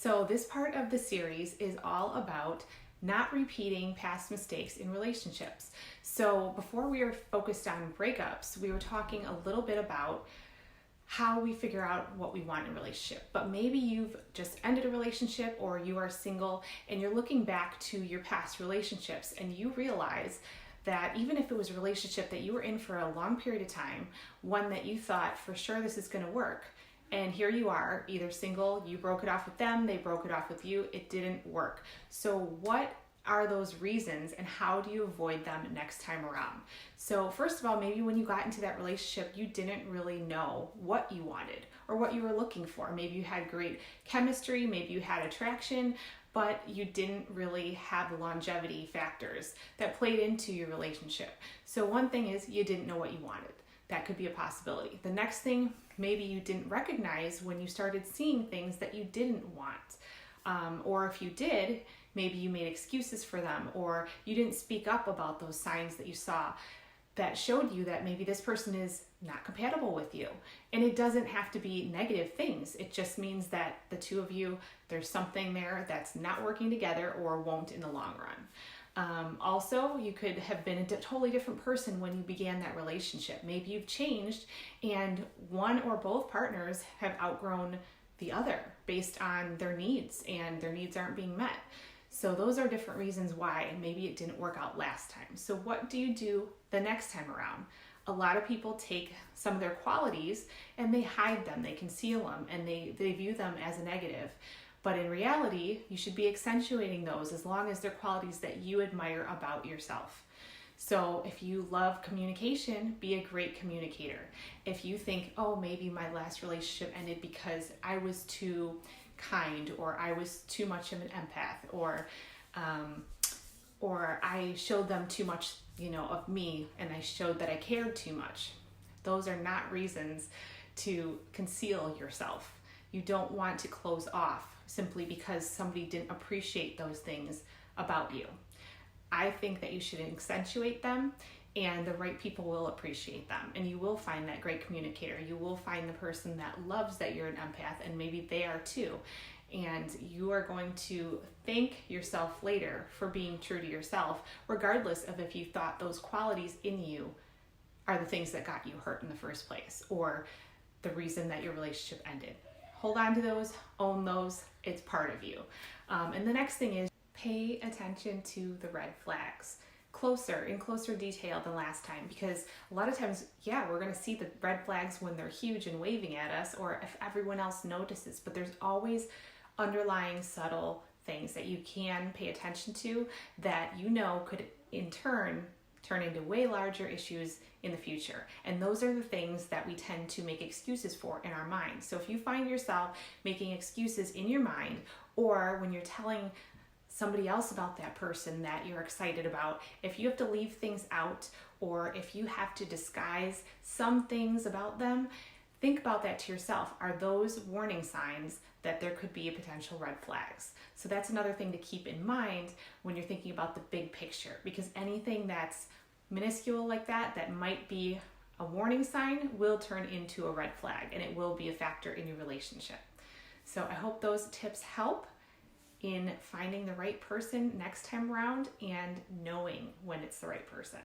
So this part of the series is all about not repeating past mistakes in relationships. So before we were focused on breakups, we were talking a little bit about how we figure out what we want in a relationship. But maybe you've just ended a relationship, or you are single and you're looking back to your past relationships and you realize that even if it was a relationship that you were in for a long period of time, one that you thought for sure this is going to work, and here you are, either single, you broke it off with them, they broke it off with you, it didn't work. So what are those reasons and how do you avoid them next time around? So first of all, maybe when you got into that relationship, you didn't really know what you wanted or what you were looking for. Maybe you had great chemistry, maybe you had attraction, but you didn't really have the longevity factors that played into your relationship. So one thing is you didn't know what you wanted. That could be a possibility. The next thing, maybe you didn't recognize when you started seeing things that you didn't want. Or if you did, maybe you made excuses for them, or you didn't speak up about those signs that you saw that showed you that maybe this person is not compatible with you. And it doesn't have to be negative things. It just means that the two of you, there's something there that's not working together or won't in the long run. Also, you could have been a totally different person when you began that relationship. Maybe you've changed and one or both partners have outgrown the other based on their needs, and their needs aren't being met. So those are different reasons why maybe it didn't work out last time. So what do you do the next time around? A lot of people take some of their qualities and they hide them, they conceal them, and they view them as a negative. But in reality, you should be accentuating those as long as they're qualities that you admire about yourself. So if you love communication, be a great communicator. If you think, oh, maybe my last relationship ended because I was too kind, or I was too much of an empath, or I showed them too much, of me, and I showed that I cared too much. Those are not reasons to conceal yourself. You don't want to close off simply because somebody didn't appreciate those things about you. I think that you should accentuate them, and the right people will appreciate them, and you will find that great communicator. You will find the person that loves that you're an empath, and maybe they are too. And you are going to thank yourself later for being true to yourself, regardless of if you thought those qualities in you are the things that got you hurt in the first place, or the reason that your relationship ended. Hold on to those, own those, it's part of you. And the next thing is pay attention to the red flags in closer detail than last time, because a lot of times, we're going to see the red flags when they're huge and waving at us, or if everyone else notices, but there's always underlying subtle things that you can pay attention to that could in turn into way larger issues in the future. And those are the things that we tend to make excuses for in our mind. So if you find yourself making excuses in your mind, or when you're telling somebody else about that person that you're excited about, if you have to leave things out, or if you have to disguise some things about them, think about that to yourself. Are those warning signs that there could be potential red flags? So that's another thing to keep in mind when you're thinking about the big picture, because anything that's minuscule like that might be a warning sign will turn into a red flag, and it will be a factor in your relationship. So I hope those tips help in finding the right person next time around and knowing when it's the right person.